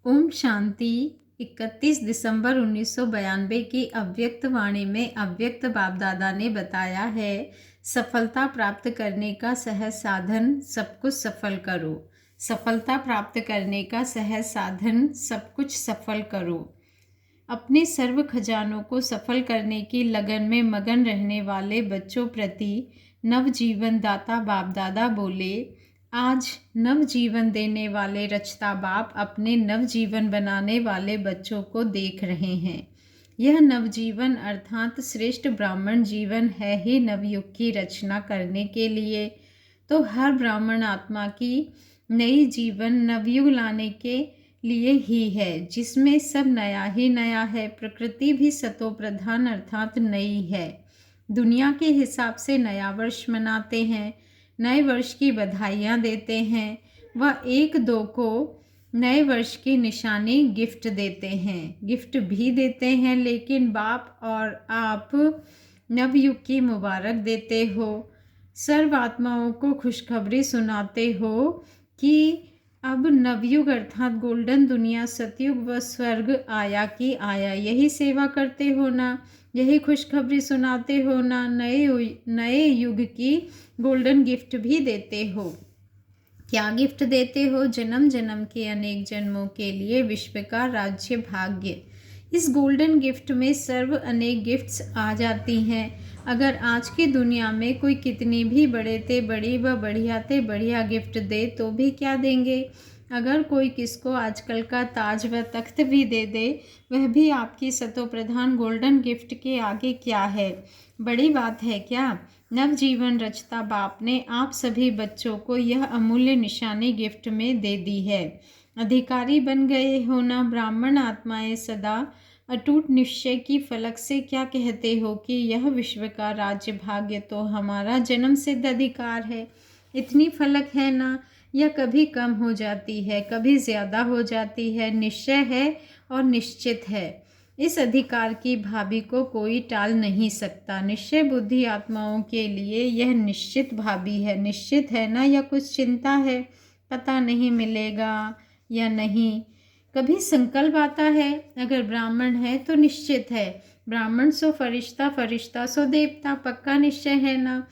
ओम शांति। 31 दिसंबर 1992 की अव्यक्त वाणी में अव्यक्त बाप दादा ने बताया है, सफलता प्राप्त करने का सहज साधन सब कुछ सफल करो। सफलता प्राप्त करने का सहज साधन सब कुछ सफल करो। अपने सर्व खजानों को सफल करने की लगन में मगन रहने वाले बच्चों प्रति नवजीवन दाता बाप दादा बोले, आज नवजीवन देने वाले रचता बाप अपने नवजीवन बनाने वाले बच्चों को देख रहे हैं। यह नवजीवन अर्थात श्रेष्ठ ब्राह्मण जीवन है ही नवयुग की रचना करने के लिए। तो हर ब्राह्मण आत्मा की नई जीवन नवयुग लाने के लिए ही है, जिसमें सब नया ही नया है। प्रकृति भी सतो प्रधान अर्थात नई है। दुनिया के हिसाब से नया वर्ष मनाते हैं, नए वर्ष की बधाइयाँ देते हैं, वह एक दो को नए वर्ष की निशानी गिफ्ट देते हैं, गिफ्ट भी देते हैं। लेकिन बाप और आप नवयुग की मुबारक देते हो, सर्व आत्माओं को खुशखबरी सुनाते हो कि अब नवयुग अर्थात गोल्डन दुनिया सतयुग व स्वर्ग आया कि आया। यही सेवा करते हो ना, यही खुशखबरी सुनाते हो ना, नए युग की गोल्डन गिफ्ट भी देते हो। क्या गिफ्ट देते हो? जन्म जन्म के अनेक जन्मों के लिए विश्व का राज्य भाग्य। इस गोल्डन गिफ्ट में सर्व अनेक गिफ्ट्स आ जाती हैं। अगर आज की दुनिया में कोई कितनी भी बड़े ते बड़ी व बढ़िया ते बढ़िया गिफ्ट दे तो भी क्या देंगे? अगर कोई किसको आजकल का ताज व तख्त भी दे दे, वह भी आपकी सतो प्रधान गोल्डन गिफ्ट के आगे क्या है? बड़ी बात है क्या? नवजीवन रचता बाप ने आप सभी बच्चों को यह अमूल्य निशानी गिफ्ट में दे दी है। अधिकारी बन गए हो ना ब्राह्मण आत्माएं। सदा अटूट निश्चय की फलक से क्या कहते हो कि यह विश्व का राज्य भाग्य तो हमारा जन्म सिद्ध अधिकार है। इतनी फलक है ना, यह कभी कम हो जाती है, कभी ज़्यादा हो जाती है। निश्चय है और निश्चित है। इस अधिकार की भाभी को कोई टाल नहीं सकता। निश्चय बुद्धि आत्माओं के लिए यह निश्चित भाभी है। निश्चित है ना, या कुछ चिंता है? पता नहीं मिलेगा या नहीं। कभी संकल्प आता है। अगर ब्राह्मण है तो निश्चित है, ब्राह्मण सो फरिश्ता, फरिश्ता सो देवता। पक्का निश्चय है ना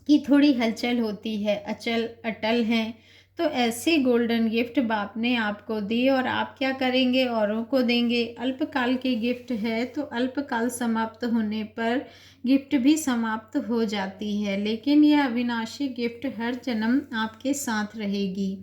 कि थोड़ी हलचल होती है, अचल अटल हैं। तो ऐसे गोल्डन गिफ्ट बाप ने आपको दी और आप क्या करेंगे? औरों को देंगे। अल्पकाल की गिफ्ट है तो अल्पकाल समाप्त होने पर गिफ्ट भी समाप्त हो जाती है, लेकिन यह अविनाशी गिफ्ट हर जन्म आपके साथ रहेगी।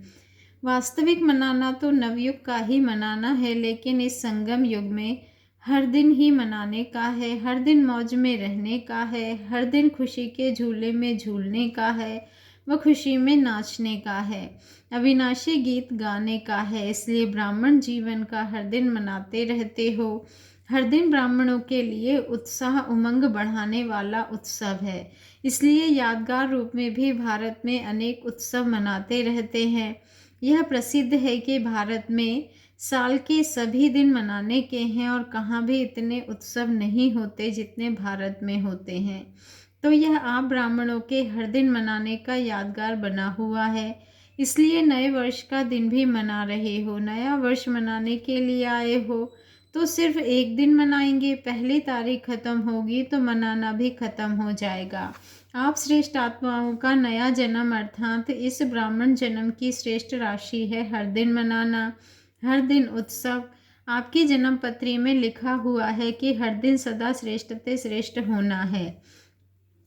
वास्तविक मनाना तो नवयुग का ही मनाना है, लेकिन इस संगम युग में हर दिन ही मनाने का है, हर दिन मौज में रहने का है, हर दिन खुशी के झूले में झूलने का है व खुशी में नाचने का है, अविनाशी गीत गाने का है। इसलिए ब्राह्मण जीवन का हर दिन मनाते रहते हो। हर दिन ब्राह्मणों के लिए उत्साह उमंग बढ़ाने वाला उत्सव है। इसलिए यादगार रूप में भी भारत में अनेक उत्सव मनाते रहते हैं। यह प्रसिद्ध है कि भारत में साल के सभी दिन मनाने के हैं और कहाँ भी इतने उत्सव नहीं होते जितने भारत में होते हैं। तो यह आप ब्राह्मणों के हर दिन मनाने का यादगार बना हुआ है। इसलिए नए वर्ष का दिन भी मना रहे हो। नया वर्ष मनाने के लिए आए हो तो सिर्फ एक दिन मनाएंगे। पहली तारीख खत्म होगी तो मनाना भी खत्म हो जाएगा। आप श्रेष्ठ आत्माओं का नया जन्म अर्थात इस ब्राह्मण जन्म की श्रेष्ठ राशि है हर दिन मनाना, हर दिन उत्सव। आपकी जन्म पत्री में लिखा हुआ है कि हर दिन सदा श्रेष्ठ ते श्रेष्ठ होना है।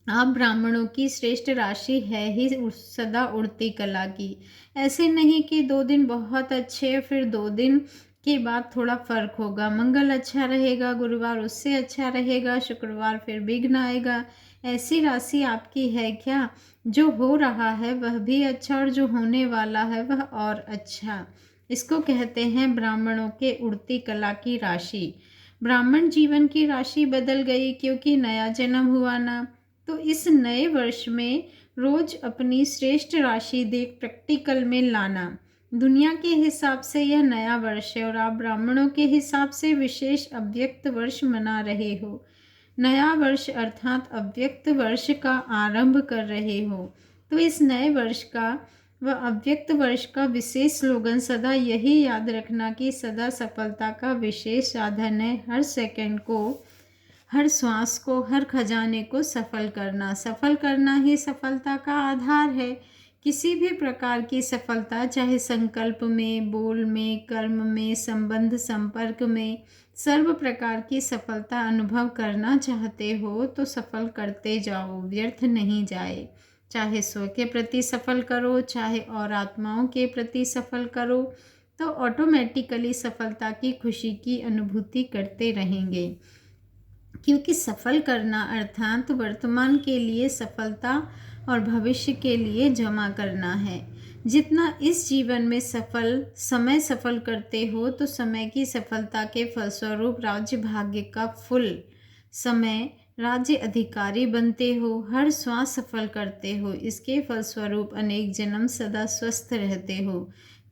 आप ब्राह्मणों की श्रेष्ठ राशि है ही सदा उड़ती कला की। ऐसे नहीं कि 2 दिन बहुत अच्छे, फिर 2 दिन के बाद थोड़ा फर्क होगा। मंगल अच्छा रहेगा, गुरुवार उससे अच्छा रहेगा, शुक्रवार फिर विघ्न आएगा। ऐसी राशि आपकी है क्या? जो हो रहा है वह भी अच्छा और जो होने वाला है वह और अच्छा। इसको कहते हैं ब्राह्मणों के उड़ती कला की राशि। ब्राह्मण जीवन की राशि बदल गई क्योंकि नया जन्म हुआ ना। तो इस नए वर्ष में रोज अपनी श्रेष्ठ राशि देख प्रैक्टिकल में लाना। दुनिया के हिसाब से यह नया वर्ष है और आप ब्राह्मणों के हिसाब से विशेष अव्यक्त वर्ष मना रहे हो। नया वर्ष अर्थात अव्यक्त वर्ष का आरंभ कर रहे हो। तो इस नए वर्ष का व अव्यक्त वर्ष का विशेष स्लोगन सदा यही याद रखना कि सदा सफलता का विशेष साधन है। हर सेकंड को, हर श्वास को, हर खजाने को सफल करना। सफल करना ही सफलता का आधार है। किसी भी प्रकार की सफलता, चाहे संकल्प में, बोल में, कर्म में, संबंध संपर्क में, सर्व प्रकार की सफलता अनुभव करना चाहते हो तो सफल करते जाओ, व्यर्थ नहीं जाए। चाहे स्व के प्रति सफल करो, चाहे और आत्माओं के प्रति सफल करो, तो ऑटोमेटिकली सफलता की खुशी की अनुभूति करते रहेंगे। क्योंकि सफल करना अर्थात वर्तमान के लिए सफलता और भविष्य के लिए जमा करना है। जितना इस जीवन में समय सफल करते हो तो समय की सफलता के फलस्वरूप राज्य भाग्य का फुल समय राज्य अधिकारी बनते हो। हर श्वास सफल करते हो, इसके फलस्वरूप अनेक जन्म सदा स्वस्थ रहते हो।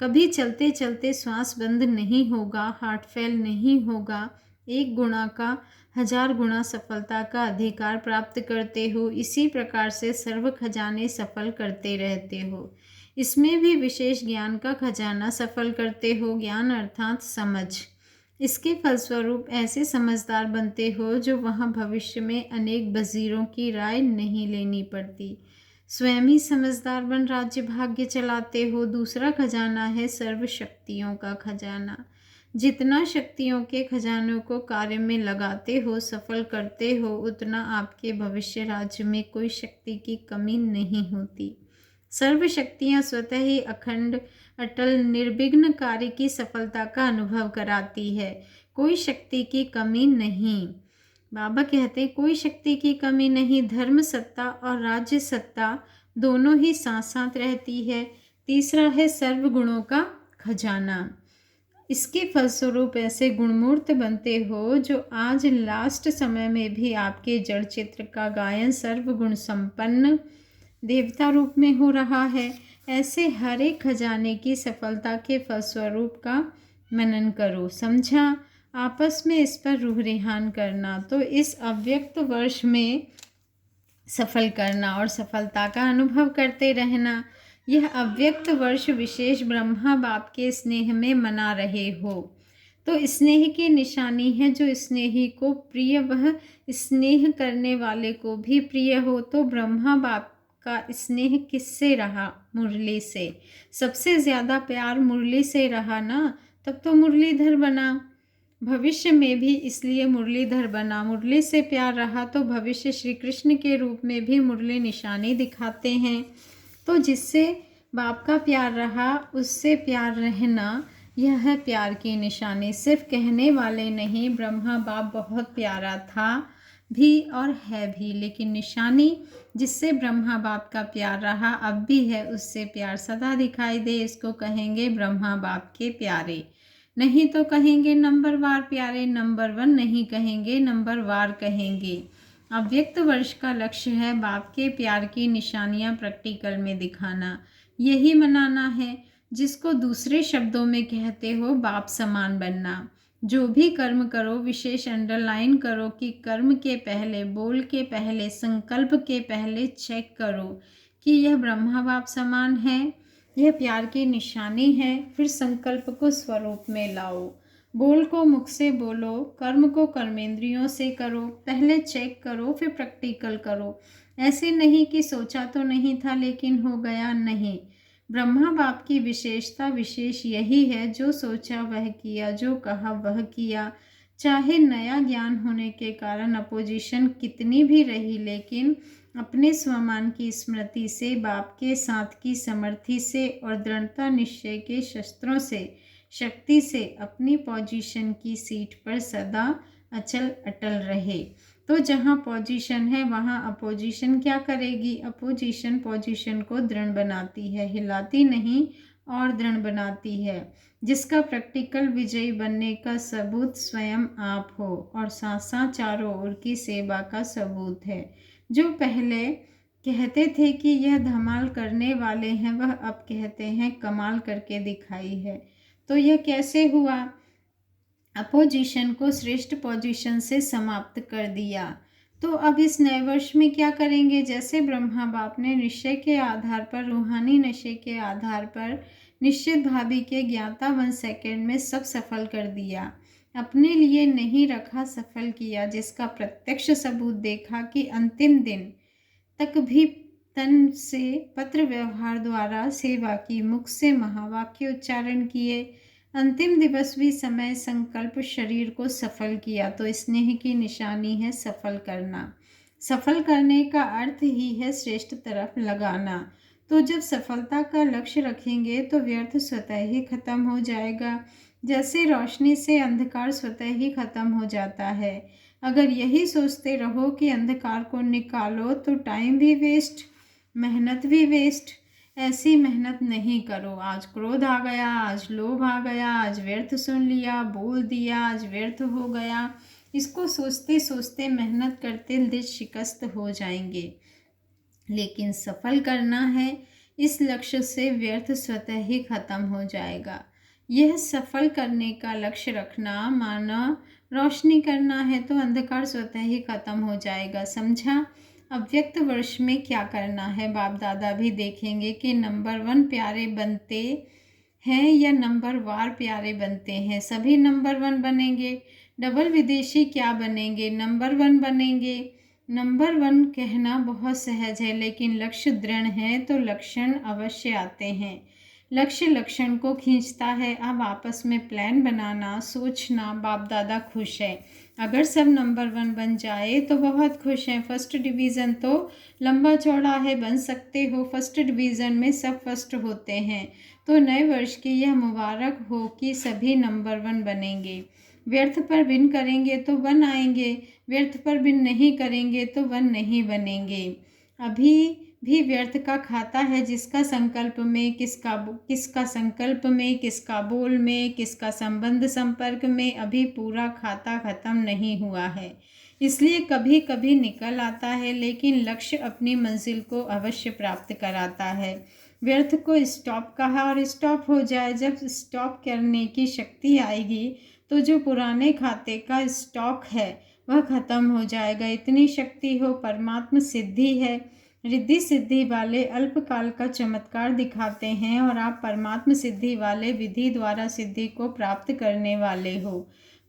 कभी चलते चलते श्वास बंद नहीं होगा, हार्ट फेल नहीं होगा। एक गुणा का 1000 गुणा सफलता का अधिकार प्राप्त करते हो। इसी प्रकार से सर्व खजाने सफल करते रहते हो। इसमें भी विशेष ज्ञान का खजाना सफल करते हो। ज्ञान अर्थात समझ। इसके फलस्वरूप ऐसे समझदार बनते हो जो वहाँ भविष्य में अनेक वजीरों की राय नहीं लेनी पड़ती। स्वयं ही समझदार बन राज्य भाग्य चलाते हो। दूसरा खजाना है सर्व शक्तियों का खजाना। जितना शक्तियों के खजानों को कार्य में लगाते हो, सफल करते हो, उतना आपके भविष्य राज्य में कोई शक्ति की कमी नहीं होती। सर्व शक्तियाँ स्वतः ही अखंड, अटल, निर्विघ्न कार्य की सफलता का अनुभव कराती है। कोई शक्ति की कमी नहीं। बाबा कहते हैं कोई शक्ति की कमी नहीं। धर्म सत्ता और राज्य सत्ता दोनों ही साथ साथ रहती है। तीसरा है सर्व गुणों का खजाना। इसके फलस्वरूप ऐसे गुणमूर्त बनते हो जो आज लास्ट समय में भी आपके जड़ चित्र का गायन सर्व गुण संपन्न देवता रूप में हो रहा है। ऐसे हर एक खजाने की सफलता के फलस्वरूप का मनन करो। समझा? आपस में इस पर रूह रेहान करना। तो इस अव्यक्त वर्ष में सफल करना और सफलता का अनुभव करते रहना। यह अव्यक्त वर्ष विशेष ब्रह्मा बाप के स्नेह में मना रहे हो तो स्नेह की निशानी है। जो स्नेही को प्रिय वह स्नेह करने वाले को भी प्रिय हो। तो ब्रह्मा बाप का स्नेह किससे रहा? मुरली से। सबसे ज़्यादा प्यार मुरली से रहा ना, तब तो मुरलीधर बना। भविष्य में भी इसलिए मुरलीधर बना। मुरली से प्यार रहा तो भविष्य श्री कृष्ण के रूप में भी मुरली निशानी दिखाते हैं। तो जिससे बाप का प्यार रहा उससे प्यार रहना, यह है प्यार की निशानी। सिर्फ कहने वाले नहीं, ब्रह्मा बाप बहुत प्यारा था भी और है भी, लेकिन निशानी जिससे ब्रह्मा बाप का प्यार रहा अब भी है, उससे प्यार सदा दिखाई दे, इसको कहेंगे ब्रह्मा बाप के प्यारे। नहीं तो कहेंगे नंबर वार प्यारे। नंबर 1 नहीं कहेंगे, नंबर वार कहेंगे। अव्यक्त वर्ष का लक्ष्य है बाप के प्यार की निशानियां प्रैक्टिकल में दिखाना। यही मनाना है, जिसको दूसरे शब्दों में कहते हो बाप समान बनना। जो भी कर्म करो विशेष अंडरलाइन करो कि कर्म के पहले, बोल के पहले, संकल्प के पहले चेक करो कि यह ब्रह्मा बाप समान है, यह प्यार की निशानी है। फिर संकल्प को स्वरूप में लाओ। बोल को मुख से बोलो, कर्म को कर्मेंद्रियों से करो। पहले चेक करो फिर प्रैक्टिकल करो। ऐसे नहीं कि सोचा तो नहीं था लेकिन हो गया, नहीं। ब्रह्मा बाप की विशेषता विशेष यही है, जो सोचा वह किया, जो कहा वह किया। चाहे नया ज्ञान होने के कारण अपोजिशन कितनी भी रही, लेकिन अपने स्वमान की स्मृति से, बाप के साथ की समर्थी से और दृढ़ता निश्चय के शस्त्रों से, शक्ति से अपनी पोजीशन की सीट पर सदा अचल अटल रहे। तो जहाँ पोजीशन है वहाँ अपोजिशन क्या करेगी? अपोजिशन पोजीशन को दृढ़ बनाती है, हिलाती नहीं और दृढ़ बनाती है। जिसका प्रैक्टिकल विजयी बनने का सबूत स्वयं आप हो और साथ साथ चारों ओर की सेवा का सबूत है। जो पहले कहते थे कि यह धमाल करने वाले हैं, वह अब कहते हैं कमाल करके दिखाई है। तो यह कैसे हुआ? अपोजिशन को श्रेष्ठ पोजीशन से समाप्त कर दिया। तो अब इस नए वर्ष में क्या करेंगे? जैसे ब्रह्मा बाप ने निश्चय के आधार पर, रूहानी नशे के आधार पर निश्चित भावी के ज्ञाता 1 सेकेंड में सब सफल कर दिया, अपने लिए नहीं रखा, सफल किया, जिसका प्रत्यक्ष सबूत देखा कि अंतिम दिन तक भी तन से पत्र व्यवहार द्वारा सेवा की, मुख से महावाक्य उच्चारण किए, अंतिम दिवस भी समय संकल्प शरीर को सफल किया। तो स्नेह की निशानी है सफल करना। सफल करने का अर्थ ही है श्रेष्ठ तरफ लगाना। तो जब सफलता का लक्ष्य रखेंगे तो व्यर्थ स्वतः ही खत्म हो जाएगा, जैसे रोशनी से अंधकार स्वतः ही खत्म हो जाता है। अगर यही सोचते रहो कि अंधकार को निकालो तो टाइम भी वेस्ट, मेहनत भी वेस्ट। ऐसी मेहनत नहीं करो। आज क्रोध आ गया, आज लोभ आ गया, आज व्यर्थ सुन लिया, बोल दिया, आज व्यर्थ हो गया, इसको सोचते सोचते मेहनत करते दिल शिकस्त हो जाएंगे। लेकिन सफल करना है, इस लक्ष्य से व्यर्थ स्वतः ही खत्म हो जाएगा। यह सफल करने का लक्ष्य रखना माना रोशनी करना है तो अंधकार स्वतः ही खत्म हो जाएगा। समझा? अव्यक्त वर्ष में क्या करना है बाप दादा भी देखेंगे कि नंबर 1 प्यारे बनते हैं या नंबर वार प्यारे बनते हैं। सभी नंबर 1 बनेंगे। डबल विदेशी क्या बनेंगे? नंबर 1 बनेंगे। नंबर 1 कहना बहुत सहज है, लेकिन लक्ष्य दृढ़ है तो लक्षण अवश्य आते हैं। लक्ष्य लक्षण को खींचता है। अब आपस में प्लान बनाना, सोचना। बाप दादा खुश है। अगर सब नंबर 1 बन जाए तो बहुत खुश हैं। फर्स्ट डिवीज़न तो लंबा चौड़ा है, बन सकते हो। फर्स्ट डिवीज़न में सब फर्स्ट होते हैं। तो नए वर्ष की यह मुबारक हो कि सभी नंबर 1 बनेंगे। व्यर्थ पर विन करेंगे तो 1 आएंगे, व्यर्थ पर विन नहीं करेंगे तो 1 नहीं बनेंगे। अभी भी व्यर्थ का खाता है, जिसका संकल्प में, किसका संकल्प में, किसका बोल में, किसका संबंध संपर्क में अभी पूरा खाता खत्म नहीं हुआ है। इसलिए कभी कभी निकल आता है, लेकिन लक्ष्य अपनी मंजिल को अवश्य प्राप्त कराता है। व्यर्थ को स्टॉप कहा और स्टॉप हो जाए। जब स्टॉप करने की शक्ति आएगी तो जो पुराने खाते का स्टॉक है वह खत्म हो जाएगा। इतनी शक्ति हो, परमात्म सिद्धि है। रिद्धि सिद्धि वाले अल्पकाल का चमत्कार दिखाते हैं और आप परमात्म सिद्धि वाले विधि द्वारा सिद्धि को प्राप्त करने वाले हो।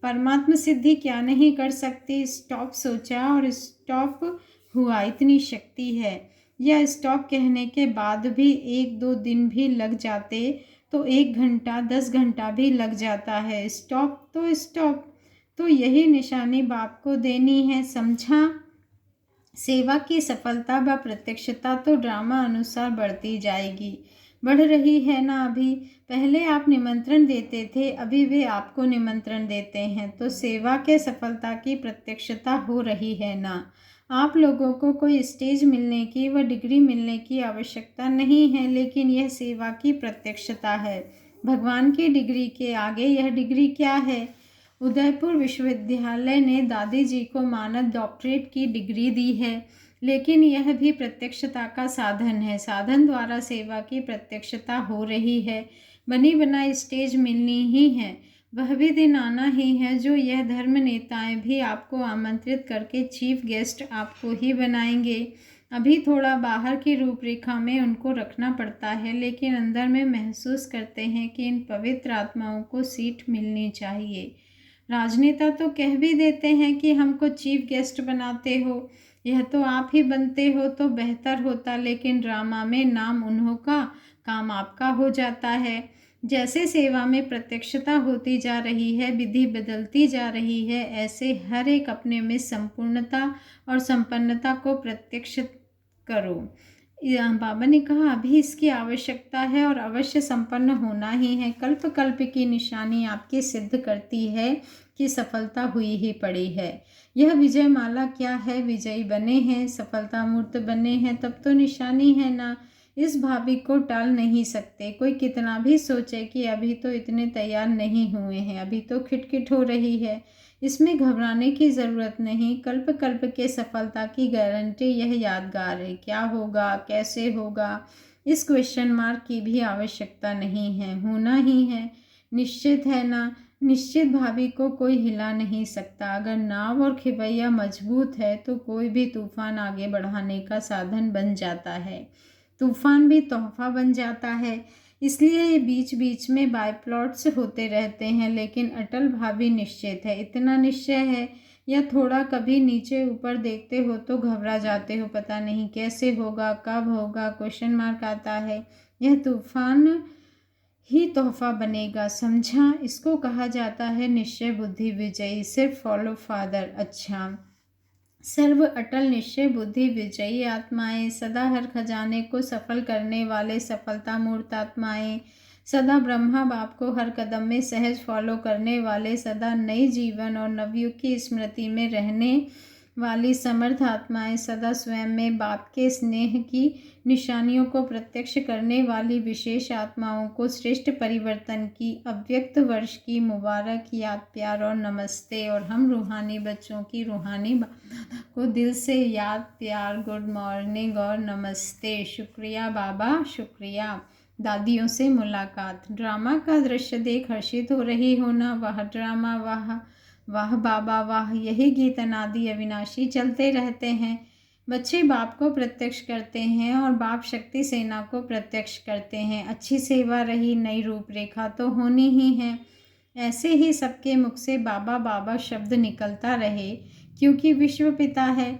परमात्म सिद्धि क्या नहीं कर सकती? स्टॉप सोचा और स्टॉप हुआ, इतनी शक्ति है। यह स्टॉप कहने के बाद भी 1-2 दिन भी लग जाते तो 1 घंटा 10 घंटा भी लग जाता है। स्टॉप तो स्टॉप। तो यही निशानी बाप को देनी है। समझा? सेवा की सफलता व प्रत्यक्षता तो ड्रामा अनुसार बढ़ती जाएगी। बढ़ रही है ना? अभी पहले आप निमंत्रण देते थे, अभी वे आपको निमंत्रण देते हैं। तो सेवा के सफलता की प्रत्यक्षता हो रही है ना? आप लोगों को कोई स्टेज मिलने की व डिग्री मिलने की आवश्यकता नहीं है, लेकिन यह सेवा की प्रत्यक्षता है। भगवान की डिग्री के आगे यह डिग्री क्या है? उदयपुर विश्वविद्यालय ने दादी जी को मानद डॉक्टरेट की डिग्री दी है, लेकिन यह भी प्रत्यक्षता का साधन है। साधन द्वारा सेवा की प्रत्यक्षता हो रही है। बनी बनाई स्टेज मिलनी ही है। वह भी दिन आना ही है जो यह धर्म नेताएं भी आपको आमंत्रित करके चीफ गेस्ट आपको ही बनाएंगे। अभी थोड़ा बाहर की रूपरेखा में उनको रखना पड़ता है, लेकिन अंदर में महसूस करते हैं कि इन पवित्र आत्माओं को सीट मिलनी चाहिए। राजनेता तो कह भी देते हैं कि हमको चीफ गेस्ट बनाते हो, यह तो आप ही बनते हो तो बेहतर होता, लेकिन ड्रामा में नाम उन्हों का, काम आपका हो जाता है। जैसे सेवा में प्रत्यक्षता होती जा रही है, विधि बदलती जा रही है, ऐसे हर एक अपने में संपूर्णता और संपन्नता को प्रत्यक्ष करो। बाबा ने कहा अभी इसकी आवश्यकता है और अवश्य संपन्न होना ही है। कल्प कल्प की निशानी आपकी सिद्ध करती है कि सफलता हुई ही पड़ी है। यह विजय माला क्या है? विजयी बने हैं, सफलता मूर्त बने हैं, तब तो निशानी है ना। इस भावी को टाल नहीं सकते। कोई कितना भी सोचे कि अभी तो इतने तैयार नहीं हुए हैं, अभी तो खिटखिट हो रही है, इसमें घबराने की ज़रूरत नहीं। कल्प कल्प के सफलता की गारंटी यह यादगार है। क्या होगा, कैसे होगा, इस क्वेश्चन मार्क की भी आवश्यकता नहीं है, होना ही है, निश्चित है ना। निश्चित भावी को कोई हिला नहीं सकता। अगर नाव और खेवैया मजबूत है तो कोई भी तूफान आगे बढ़ाने का साधन बन जाता है। तूफान भी तोहफा बन जाता है। इसलिए ये बीच बीच में बायप्लॉट्स होते रहते हैं, लेकिन अटल भावी निश्चित है। इतना निश्चय है या थोड़ा कभी नीचे ऊपर देखते हो तो घबरा जाते हो, पता नहीं कैसे होगा, कब होगा, क्वेश्चन मार्क आता है। यह तूफान ही तोहफा बनेगा, समझा? इसको कहा जाता है निश्चय बुद्धि विजयी। सिर्फ फॉलो फादर। अच्छा, सर्व अटल निश्चय बुद्धि विजयी आत्माएं, सदा हर खजाने को सफल करने वाले सफलता मूर्त आत्माएं, सदा ब्रह्मा बाप को हर कदम में सहज फॉलो करने वाले, सदा नई जीवन और नवयुग की स्मृति में रहने वाली समर्थ आत्माएं, सदा स्वयं में बाप के स्नेह की निशानियों को प्रत्यक्ष करने वाली विशेष आत्माओं को श्रेष्ठ परिवर्तन की अव्यक्त वर्ष की मुबारक याद, प्यार और नमस्ते। और हम रूहानी बच्चों की रूहानी बाबा को दिल से याद, प्यार, गुड मॉर्निंग और नमस्ते। शुक्रिया बाबा, शुक्रिया। दादियों से मुलाकात। ड्रामा का दृश्य देख हर्षित हो रही हो ना? वह ड्रामा, वाह वाह बाबा वाह। यही गीत अनादि अविनाशी चलते रहते हैं। बच्चे बाप को प्रत्यक्ष करते हैं और बाप शक्ति सेना को प्रत्यक्ष करते हैं। अच्छी सेवा रही, नई रूपरेखा तो होनी ही है। ऐसे ही सबके मुख से बाबा बाबा शब्द निकलता रहे, क्योंकि विश्व पिता है।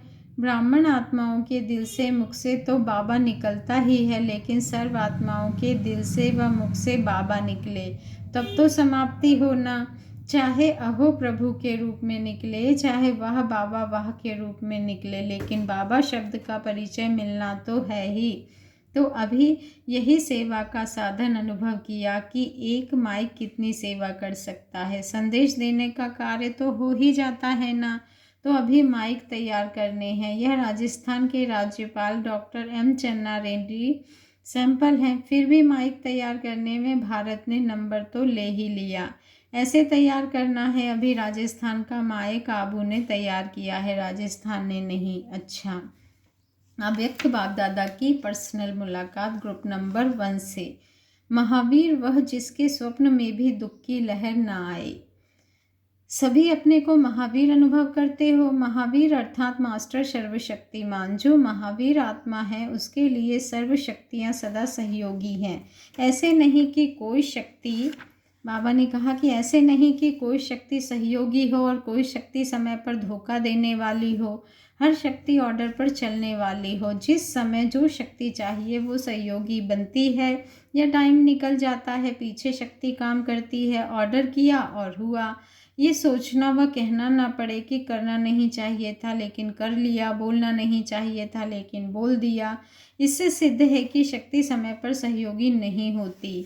ब्राह्मण आत्माओं के दिल से मुख से तो बाबा निकलता ही है, लेकिन सर्व आत्माओं के दिल से व मुख से बाबा निकले तब तो समाप्ति हो ना। चाहे अहो प्रभु के रूप में निकले, चाहे वाह बाबा वाह के रूप में निकले, लेकिन बाबा शब्द का परिचय मिलना तो है ही। तो अभी यही सेवा का साधन अनुभव किया कि एक माइक कितनी सेवा कर सकता है। संदेश देने का कार्य तो हो ही जाता है ना। तो अभी माइक तैयार करने हैं। यह राजस्थान के राज्यपाल डॉक्टर एम चन्ना रेड्डी सैंपल हैं। फिर भी माइक तैयार करने में भारत ने नंबर तो ले ही लिया। ऐसे तैयार करना है। अभी राजस्थान का माइक आबू ने तैयार किया है, राजस्थान ने नहीं। अच्छा, अव्यक्त बाप दादा की पर्सनल मुलाकात ग्रुप नंबर 1 से। महावीर वह जिसके स्वप्न में भी दुख की लहर न आए। सभी अपने को महावीर अनुभव करते हो। महावीर अर्थात मास्टर सर्वशक्तिमान। जो महावीर आत्मा है उसके लिए सर्व शक्तियाँ सदा सहयोगी हैं। ऐसे नहीं कि कोई शक्ति, बाबा ने कहा कि ऐसे नहीं कि कोई शक्ति सहयोगी हो और कोई शक्ति समय पर धोखा देने वाली हो। हर शक्ति ऑर्डर पर चलने वाली हो। जिस समय जो शक्ति चाहिए वो सहयोगी बनती है या टाइम निकल जाता है, पीछे शक्ति काम करती है। ऑर्डर किया और हुआ। ये सोचना व कहना ना पड़े कि करना नहीं चाहिए था लेकिन कर लिया, बोलना नहीं चाहिए था लेकिन बोल दिया। इससे सिद्ध है कि शक्ति समय पर सहयोगी नहीं होती।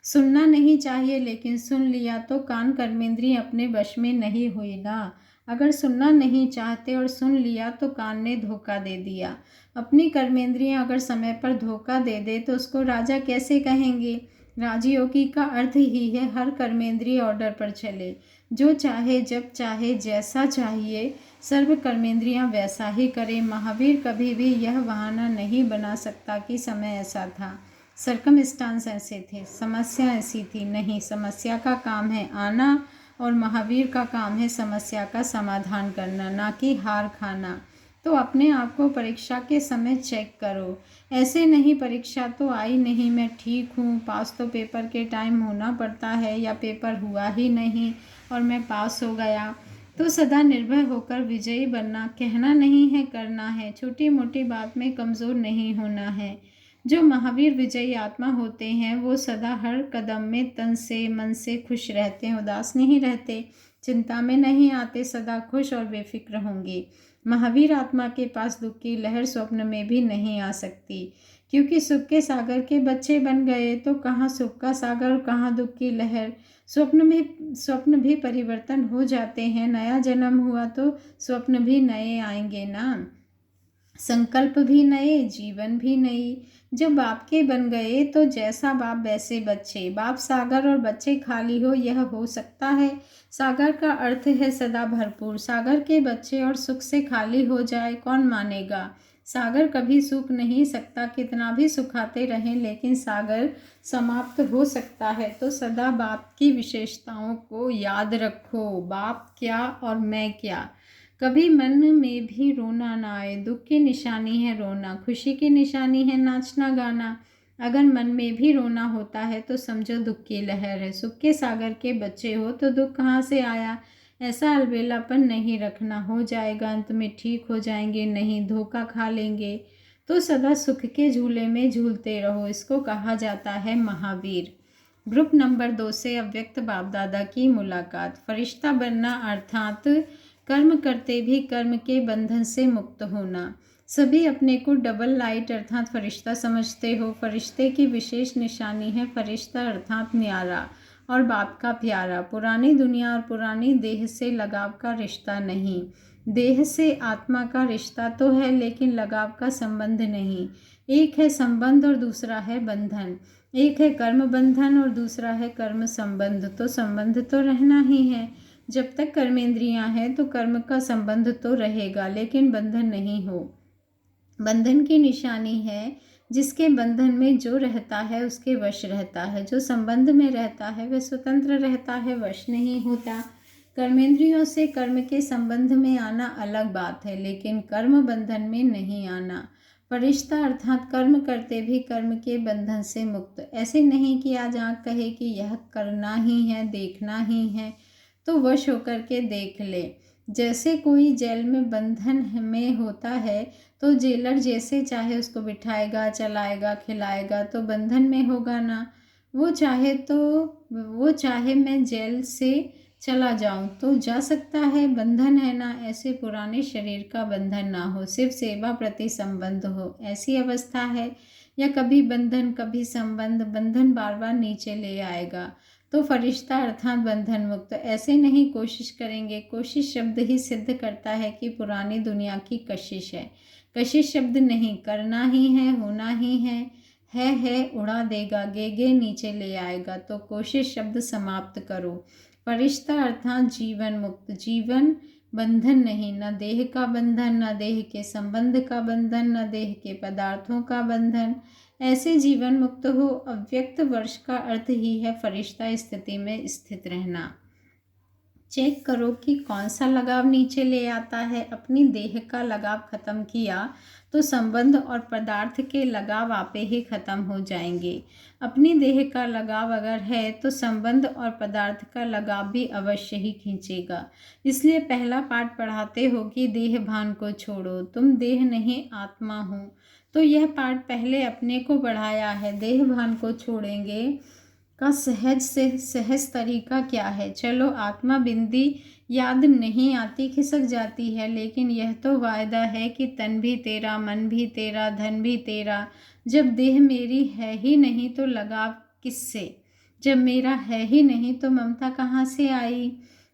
सुनना नहीं चाहिए लेकिन सुन लिया तो कान कर्मेंद्रिय अपने वश में नहीं हुई ना। अगर सुनना नहीं चाहते और सुन लिया तो कान ने धोखा दे दिया। अपनी कर्मेंद्रियां अगर समय पर धोखा दे दे तो उसको राजा कैसे कहेंगे? राजयोगी का अर्थ ही है हर कर्मेंद्रिय ऑर्डर पर चले। जो चाहे, जब चाहे, जैसा चाहिए, सर्व कर्मेंद्रियां वैसा ही करे। महावीर कभी भी यह बहाना नहीं बना सकता कि समय ऐसा था, सर्कमस्टांस ऐसे थे, समस्या ऐसी थी। नहीं, समस्या का काम है आना और महावीर का काम है समस्या का समाधान करना, ना कि हार खाना। तो अपने आप को परीक्षा के समय चेक करो। ऐसे नहीं परीक्षा तो आई नहीं, मैं ठीक हूँ, पास तो पेपर के टाइम होना पड़ता है, या पेपर हुआ ही नहीं और मैं पास हो गया। तो सदा निर्भय होकर विजयी बनना, कहना नहीं है, करना है। छोटी मोटी बात में कमज़ोर नहीं होना है। जो महावीर विजयी आत्मा होते हैं वो सदा हर कदम में तन से मन से खुश रहते हैं, उदास नहीं रहते, चिंता में नहीं आते, सदा खुश और बेफिक्र होंगे। महावीर आत्मा के पास दुख की लहर स्वप्न में भी नहीं आ सकती, क्योंकि सुख के सागर के बच्चे बन गए तो कहाँ सुख का सागर और कहाँ दुख की लहर। स्वप्न भी परिवर्तन हो जाते हैं। नया जन्म हुआ तो स्वप्न भी नए आएंगे ना। संकल्प भी नए, जीवन भी नई। जब बाप के बन गए तो जैसा बाप वैसे बच्चे। बाप सागर और बच्चे खाली हो, यह हो सकता है? सागर का अर्थ है सदा भरपूर। सागर के बच्चे और सुख से खाली हो जाए, कौन मानेगा? सागर कभी सूख नहीं सकता, कितना भी सुखाते रहें लेकिन सागर समाप्त हो सकता है। तो सदा बाप की विशेषताओं को याद रखो, बाप क्या और मैं क्या। कभी मन में भी रोना ना आए, दुख की निशानी है रोना, खुशी की निशानी है नाचना गाना। अगर मन में भी रोना होता है तो समझो दुख की लहर है। सुख के सागर के बच्चे हो तो दुख कहाँ से आया। ऐसा अलबेलापन नहीं रखना, हो जाएगा अंत में ठीक हो जाएंगे, नहीं धोखा खा लेंगे। तो सदा सुख के झूले में झूलते रहो, इसको कहा जाता है महावीर। ग्रुप नंबर 2 से अव्यक्त बाप दादा की मुलाकात। फरिश्ता बनना अर्थात कर्म करते भी कर्म के बंधन से मुक्त होना। सभी अपने को डबल लाइट अर्थात फरिश्ता समझते हो। फरिश्ते की विशेष निशानी है फरिश्ता अर्थात न्यारा और बाप का प्यारा। पुरानी दुनिया और पुरानी देह से लगाव का रिश्ता नहीं। देह से आत्मा का रिश्ता तो है लेकिन लगाव का संबंध नहीं। एक है संबंध और दूसरा है बंधन। एक है कर्म बंधन और दूसरा है कर्म संबंध। तो संबंध तो रहना ही है। जब तक कर्मेंद्रियां हैं तो कर्म का संबंध तो रहेगा लेकिन बंधन नहीं हो। बंधन की निशानी है जिसके बंधन में जो रहता है उसके वश रहता है, जो संबंध में रहता है वह स्वतंत्र रहता है, वश नहीं होता। कर्मेंद्रियों से कर्म के संबंध में आना अलग बात है लेकिन कर्म बंधन में नहीं आना। फरिश्ता अर्थात कर्म करते भी कर्म के बंधन से मुक्त। ऐसे नहीं कि आज आँख कहे कि यह करना ही है, देखना ही है तो वश होकर के देख ले। जैसे कोई जेल में बंधन में होता है तो जेलर जैसे चाहे उसको बिठाएगा, चलाएगा, खिलाएगा तो बंधन में होगा ना। वो चाहे मैं जेल से चला जाऊं तो जा सकता है, बंधन है ना। ऐसे पुराने शरीर का बंधन ना हो, सिर्फ सेवा प्रति संबंध हो, ऐसी अवस्था है। या कभी बंधन कभी संबंध, बंधन बार बार नीचे ले आएगा। तो फरिश्ता अर्थात बंधन मुक्त। ऐसे नहीं कोशिश करेंगे। कोशिश शब्द ही सिद्ध करता है कि पुरानी दुनिया की कशिश है। कशिश शब्द नहीं, करना ही है, होना ही है उड़ा देगा, गे नीचे ले आएगा। तो कोशिश शब्द समाप्त करो। फरिश्ता अर्थात जीवन मुक्त। जीवन बंधन नहीं, न देह का बंधन, न देह के संबंध का बंधन, न देह के पदार्थों का बंधन। ऐसे जीवन मुक्त हो। अव्यक्त वर्ष का अर्थ ही है फरिश्ता स्थिति में स्थित रहना। चेक करो कि कौन सा लगाव नीचे ले आता है। अपनी देह का लगाव खत्म किया तो संबंध और पदार्थ के लगाव आपे ही खत्म हो जाएंगे। अपनी देह का लगाव अगर है तो संबंध और पदार्थ का लगाव भी अवश्य ही खींचेगा। इसलिए पहला पाठ पढ़ाते हो कि देह भान को छोड़ो, तुम देह नहीं आत्मा हो। तो यह पाठ पहले अपने को बढ़ाया है। देह भान को छोड़ेंगे का सहज से सहज तरीका क्या है। चलो आत्मा बिंदी याद नहीं आती, खिसक जाती है, लेकिन यह तो वायदा है कि तन भी तेरा, मन भी तेरा, धन भी तेरा। जब देह मेरी है ही नहीं तो लगाव किससे। जब मेरा है ही नहीं तो ममता कहाँ से आई।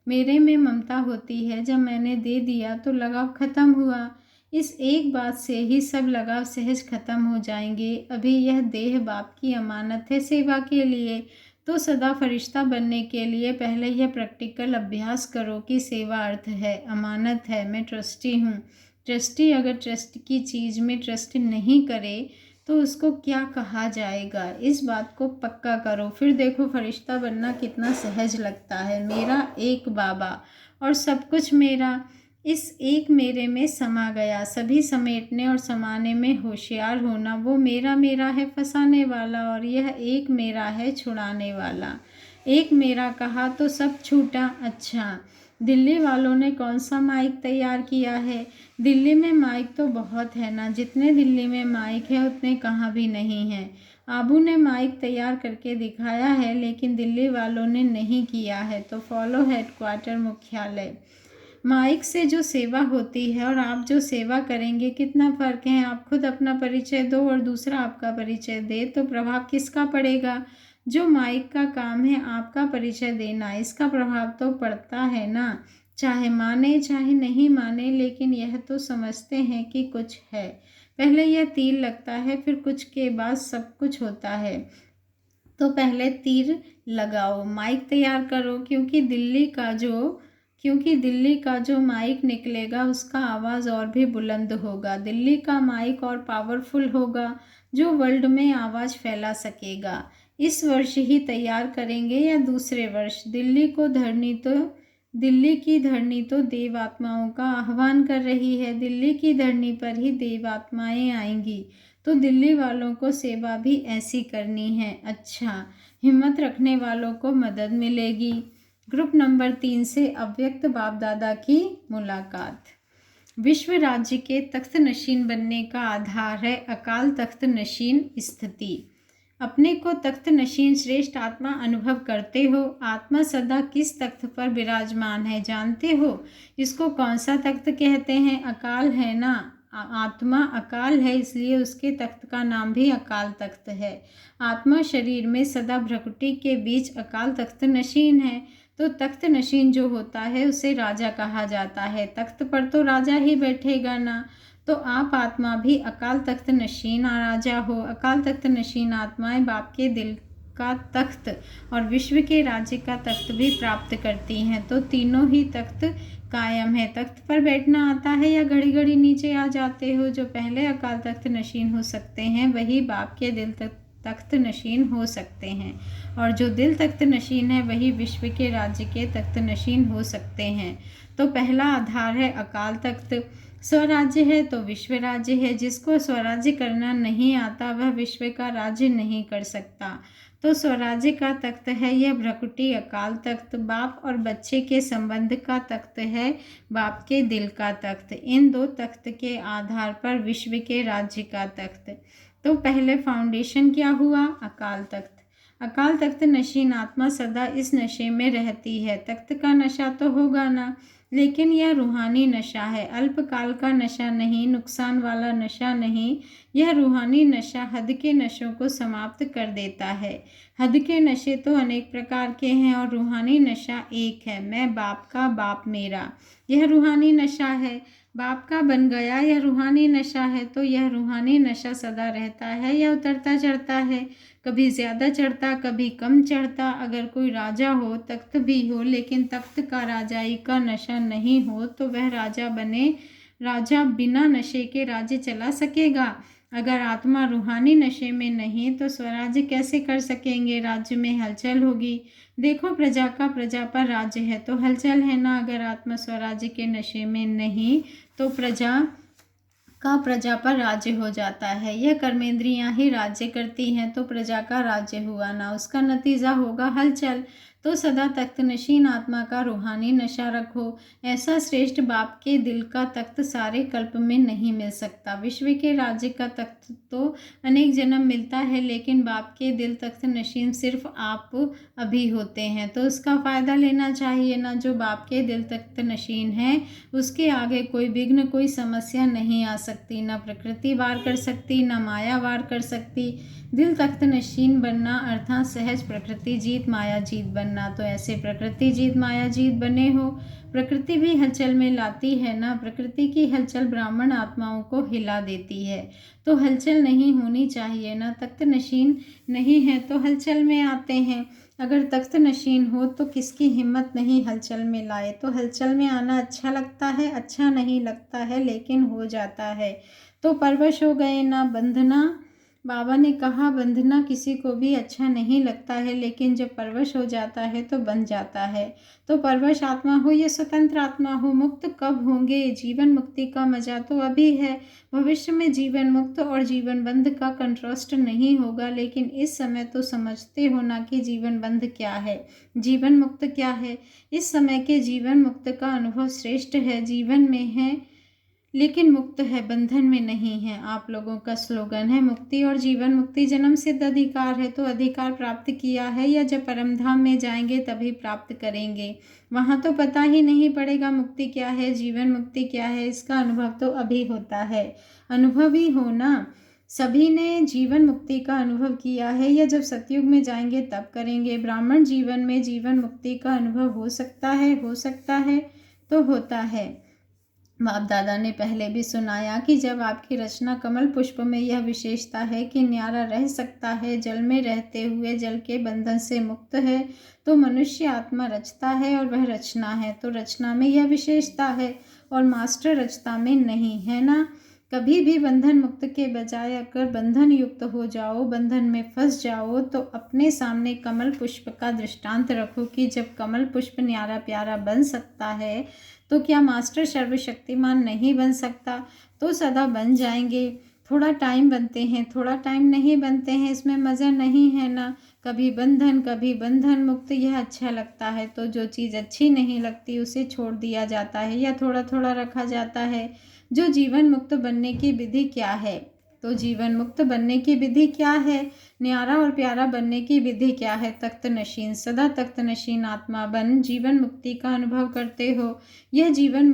मेरे में ममता होती है, जब मैंने दे दिया तो लगाव खत्म हुआ। इस एक बात से ही सब लगाव सहज खत्म हो जाएंगे। अभी यह देह बाप की अमानत है सेवा के लिए। तो सदा फरिश्ता बनने के लिए पहले यह प्रैक्टिकल अभ्यास करो कि सेवा अर्थ है, अमानत है, मैं ट्रस्टी हूँ। ट्रस्टी अगर ट्रस्ट की चीज़ में ट्रस्ट नहीं करे तो उसको क्या कहा जाएगा। इस बात को पक्का करो, फिर देखो फरिश्ता बनना कितना सहज लगता है। मेरा एक बाबा और सब कुछ मेरा, इस एक मेरे में समा गया। सभी समेटने और समाने में होशियार होना। वो मेरा मेरा है फंसाने वाला और यह एक मेरा है छुड़ाने वाला। एक मेरा कहा तो सब छूटा। अच्छा, दिल्ली वालों ने कौन सा माइक तैयार किया है। दिल्ली में माइक तो बहुत है ना, जितने दिल्ली में माइक है उतने कहाँ भी नहीं है। आबू ने माइक तैयार करके दिखाया है लेकिन दिल्ली वालों ने नहीं किया है। तो फॉलो हेडक्वार्टर मुख्यालय। माइक से जो सेवा होती है और आप जो सेवा करेंगे कितना फ़र्क है। आप खुद अपना परिचय दो और दूसरा आपका परिचय दे तो प्रभाव किसका पड़ेगा। जो माइक का काम है आपका परिचय देना, इसका प्रभाव तो पड़ता है ना। चाहे माने चाहे नहीं माने, लेकिन यह तो समझते हैं कि कुछ है। पहले यह तीर लगता है, फिर कुछ के बाद सब कुछ होता है। तो पहले तीर लगाओ, माइक तैयार करो, क्योंकि दिल्ली का जो क्योंकि दिल्ली का जो माइक निकलेगा उसका आवाज़ और भी बुलंद होगा। दिल्ली का माइक और पावरफुल होगा जो वर्ल्ड में आवाज़ फैला सकेगा। इस वर्ष ही तैयार करेंगे या दूसरे वर्ष? दिल्ली की धरनी तो देव आत्माओं का आह्वान कर रही है। दिल्ली की धरनी पर ही देव आत्माएं आएंगी, तो दिल्ली वालों को सेवा भी ऐसी करनी है। अच्छा, हिम्मत रखने वालों को मदद मिलेगी। ग्रुप नंबर 3 से अव्यक्त बाप दादा की मुलाकात। विश्व राज्य के तख्त नशीन बनने का आधार है अकाल तख्त नशीन स्थिति। अपने को तख्त नशीन श्रेष्ठ आत्मा अनुभव करते हो। आत्मा सदा किस तख्त पर विराजमान है जानते हो? इसको कौन सा तख्त कहते हैं? अकाल है ना। आत्मा अकाल है, इसलिए उसके तख्त का नाम भी अकाल तख्त है। आत्मा शरीर में सदा भ्रकुटी के बीच अकाल तख्त नशीन है, तो तख्त नशीन जो होता है उसे राजा कहा जाता है। तख्त पर तो राजा ही बैठेगा ना, तो आप आत्मा भी अकाल तख्त नशीन राजा हो। अकाल तख्त नशीन आत्माएं बाप के दिल का तख्त और विश्व के राज्य का तख्त भी प्राप्त करती हैं, तो तीनों ही तख्त कायम है। तख्त पर बैठना आता है या घड़ी घड़ी नीचे आ जाते हो? जो पहले अकाल तख्त नशीन हो सकते हैं वही बाप के दिल तख्त नशीन हो सकते हैं, और जो दिल तख्त नशीन है वही विश्व के राज्य के तख्त नशीन हो सकते हैं। तो पहला आधार है अकाल तख्त। स्वराज्य है तो विश्व राज्य है। जिसको स्वराज्य करना नहीं आता वह विश्व का राज्य नहीं कर सकता। तो स्वराज्य का तख्त है यह भ्रकुटी अकाल तख्त। बाप और बच्चे के संबंध का तख्त है बाप के दिल का तख्त। इन दो तख्त के आधार पर विश्व के राज्य का तख्त। तो पहले फाउंडेशन क्या हुआ? अकाल तख्त। अकाल तख्त नशीन आत्मा सदा इस नशे में रहती है। तख्त का नशा तो होगा ना, लेकिन यह रूहानी नशा है, अल्पकाल का नशा नहीं, नुकसान वाला नशा नहीं। यह रूहानी नशा हद के नशों को समाप्त कर देता है। हद के नशे तो अनेक प्रकार के हैं और रूहानी नशा एक है, मैं बाप का, बाप मेरा। यह रूहानी नशा है। बाप का बन गया, यह रूहानी नशा है। तो यह रूहानी नशा सदा रहता है या उतरता चढ़ता है? कभी ज़्यादा चढ़ता, कभी कम चढ़ता। अगर कोई राजा हो, तख्त भी हो, लेकिन तख्त का राजाई का नशा नहीं हो तो वह राजा बने। राजा बिना नशे के राज्य चला सकेगा? अगर आत्मा रूहानी नशे में नहीं तो स्वराज्य कैसे कर सकेंगे? राज्य में हलचल होगी। देखो, प्रजा का प्रजा पर राज्य है तो हलचल है ना। अगर आत्मा स्वराज्य के नशे में नहीं तो प्रजा का प्रजा पर राज्य हो जाता है। यह कर्मेंद्रियां ही राज्य करती हैं तो प्रजा का राज्य हुआ ना, उसका नतीजा होगा हलचल। तो सदा तख्त नशीन आत्मा का रूहानी नशा रखो। ऐसा श्रेष्ठ बाप के दिल का तख्त सारे कल्प में नहीं मिल सकता। विश्व के राज्य का तख्त तो अनेक जन्म मिलता है, लेकिन बाप के दिल तख्त नशीन सिर्फ आप अभी होते हैं, तो उसका फ़ायदा लेना चाहिए ना। जो बाप के दिल तख्त नशीन है उसके आगे कोई विघ्न, कोई समस्या नहीं आ सकती। न प्रकृति वार कर सकती, न माया वार कर सकती। दिल तख्त नशीन बनना अर्थात सहज प्रकृति जीत माया जीत बनना। तो ऐसे प्रकृति जीत माया जीत बने हो। प्रकृति भी हलचल में लाती है ना। प्रकृति की हलचल ब्राह्मण आत्माओं को हिला देती है, तो हलचल नहीं होनी चाहिए ना। तख्त नशीन नहीं है तो हलचल में आते हैं। अगर तख्त नशीन हो तो किसकी हिम्मत नहीं हलचल में लाए। तो हलचल में आना अच्छा लगता है? अच्छा नहीं लगता है, लेकिन हो जाता है। तो परवश हो गए ना। बंधना, बाबा ने कहा बंधना किसी को भी अच्छा नहीं लगता है, लेकिन जब परवश हो जाता है तो बंध जाता है। तो परवश आत्मा हो या स्वतंत्र आत्मा हो, मुक्त कब होंगे? जीवन मुक्ति का मजा तो अभी है। भविष्य में जीवन मुक्त और जीवन बंध का कंट्रास्ट नहीं होगा, लेकिन इस समय तो समझते हो ना कि जीवन बंध क्या है, जीवन मुक्त क्या है। इस समय के जीवन मुक्त का अनुभव श्रेष्ठ है। जीवन में है लेकिन मुक्त है, बंधन में नहीं है। आप लोगों का स्लोगन है मुक्ति और जीवन मुक्ति जन्म सिद्ध अधिकार है। तो अधिकार प्राप्त किया है या जब परमधाम में जाएंगे तभी प्राप्त करेंगे। वहाँ तो पता ही नहीं पड़ेगा मुक्ति क्या है, जीवन मुक्ति क्या है। इसका अनुभव तो अभी होता है। अनुभव ही हो ना। सभी ने जीवन मुक्ति का अनुभव किया है या जब सतयुग में जाएंगे तब करेंगे। ब्राह्मण जीवन में जीवन मुक्ति का अनुभव हो सकता है? हो सकता है, तो होता है। बाप दादा ने पहले भी सुनाया कि जब आपकी रचना कमल पुष्प में यह विशेषता है कि न्यारा रह सकता है, जल में रहते हुए जल के बंधन से मुक्त है, तो मनुष्य आत्मा रचता है और वह रचना है, तो रचना में यह विशेषता है और मास्टर रचता में नहीं है ना। कभी भी बंधन मुक्त के बजाय अगर बंधन युक्त हो जाओ, बंधन में फंस जाओ, तो अपने सामने कमल पुष्प का दृष्टांत रखो कि जब कमल पुष्प न्यारा प्यारा बन सकता है तो क्या मास्टर सर्वशक्तिमान नहीं बन सकता। तो सदा बन जाएंगे। थोड़ा टाइम बनते हैं, थोड़ा टाइम नहीं बनते हैं, इसमें मज़ा नहीं है ना। कभी बंधन मुक्त, यह अच्छा लगता है तो जो चीज़ अच्छी नहीं लगती उसे छोड़ दिया जाता है या थोड़ा थोड़ा रखा जाता है। जो जीवन मुक्त बनने की विधि क्या है, तो जीवन मुक्त बनने की विधि क्या है, न्यारा और प्यारा बनने की विधि क्या है। तख्त नशीन, सदा तख्त नशीन आत्मा बन जीवन मुक्ति का अनुभव करते हो। यह जीवन